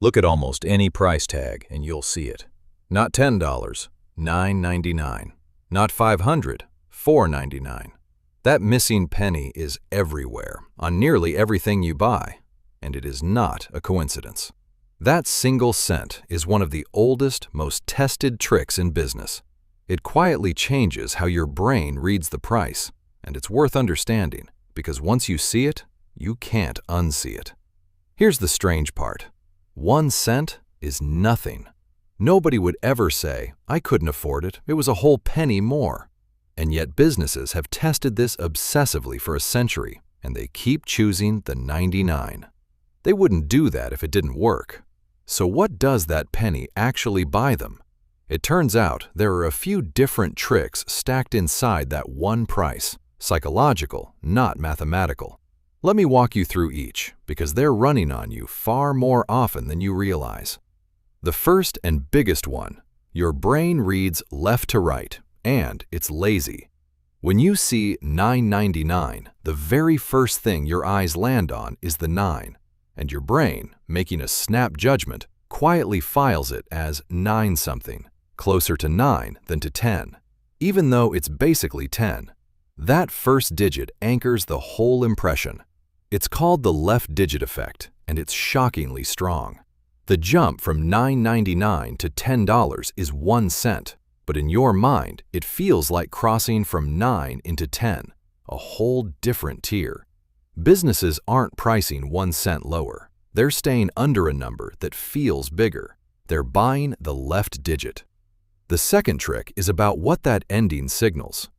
Look at almost any price tag and you'll see it. Not $10, $9.99. Not $500, $4.99. That missing penny is everywhere, on nearly everything you buy, and it is not a coincidence. That single cent is one of the oldest, most tested tricks in business. It quietly changes how your brain reads the price, and it's worth understanding, because once you see it, you can't unsee it. Here's the strange part. 1 cent is nothing. Nobody would ever say, "I couldn't afford it, it was a whole penny more." And yet businesses have tested this obsessively for a century, and they keep choosing the 99. They wouldn't do that if it didn't work. So what does that penny actually buy them? It turns out there are a few different tricks stacked inside that one price, psychological, not mathematical. Let me walk you through each, because they're running on you far more often than you realize. The first and biggest one, your brain reads left to right, and it's lazy. When you see $9.99, the very first thing your eyes land on is the 9, and your brain, making a snap judgment, quietly files it as 9 something, closer to 9 than to 10, even though it's basically 10. That first digit anchors the whole impression. It's called the left digit effect, and it's shockingly strong. The jump from $9.99 to $10 is 1 cent, but in your mind, it feels like crossing from 9 into 10, a whole different tier. Businesses aren't pricing 1 cent lower. They're staying under a number that feels bigger. They're buying the left digit. The second trick is about what that ending signals.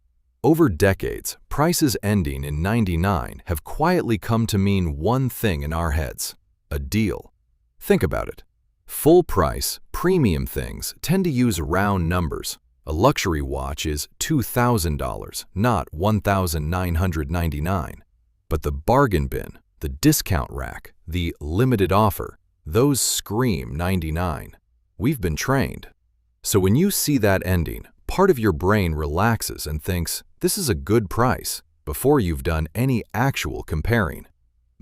Over decades, prices ending in 99 have quietly come to mean one thing in our heads: a deal. Think about it. Full price, premium things tend to use round numbers. A luxury watch is $2,000, not $1,999. But the bargain bin, the discount rack, the limited offer, those scream 99. We've been trained. So when you see that ending, part of your brain relaxes and thinks, this is a good price, before you've done any actual comparing.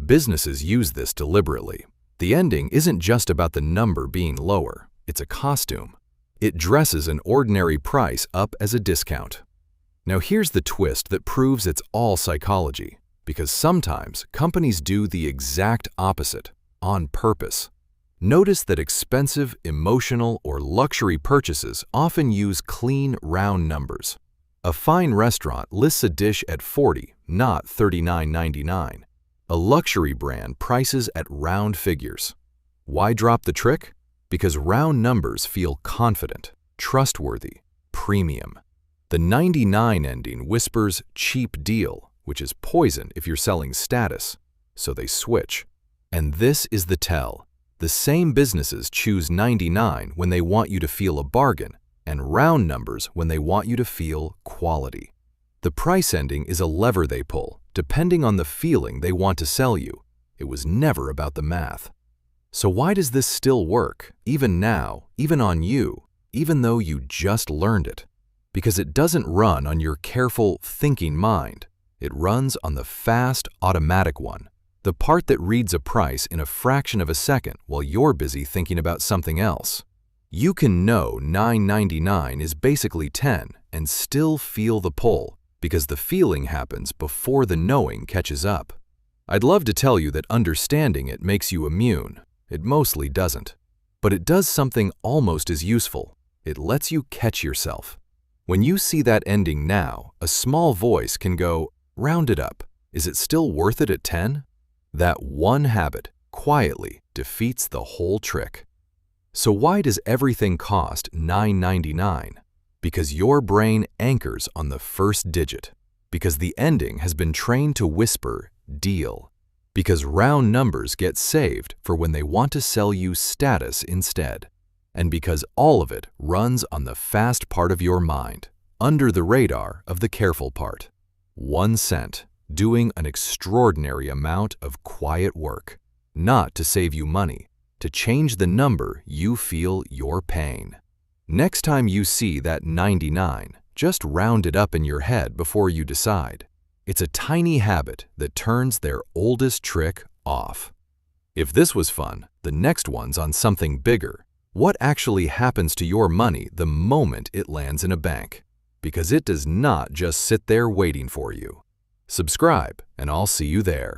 Businesses use this deliberately. The ending isn't just about the number being lower, it's a costume. It dresses an ordinary price up as a discount. Now here's the twist that proves it's all psychology, because sometimes companies do the exact opposite, on purpose. Notice that expensive, emotional, or luxury purchases often use clean, round numbers. A fine restaurant lists a dish at $40, not $39.99. A luxury brand prices at round figures. Why drop the trick? Because round numbers feel confident, trustworthy, premium. The 99 ending whispers cheap deal, which is poison if you're selling status, so they switch. And this is the tell. The same businesses choose 99 when they want you to feel a bargain, and round numbers when they want you to feel quality. The price ending is a lever they pull, depending on the feeling they want to sell you. It was never about the math. So why does this still work, even now, even on you, even though you just learned it? Because it doesn't run on your careful, thinking mind. It runs on the fast, automatic one, the part that reads a price in a fraction of a second while you're busy thinking about something else. You can know $9.99 is basically 10 and still feel the pull, because the feeling happens before the knowing catches up. I'd love to tell you that understanding it makes you immune. It mostly doesn't. But it does something almost as useful. It lets you catch yourself. When you see that ending now, a small voice can go, round it up. Is it still worth it at 10? That one habit quietly defeats the whole trick. So why does everything cost $9.99? Because your brain anchors on the first digit. Because the ending has been trained to whisper, deal. Because round numbers get saved for when they want to sell you status instead. And because all of it runs on the fast part of your mind, under the radar of the careful part. 1 cent, doing an extraordinary amount of quiet work, not to save you money, to change the number you feel you're paying. Next time you see that 99, just round it up in your head before you decide. It's a tiny habit that turns their oldest trick off. If this was fun, the next one's on something bigger. What actually happens to your money the moment it lands in a bank? Because it does not just sit there waiting for you. Subscribe, and I'll see you there.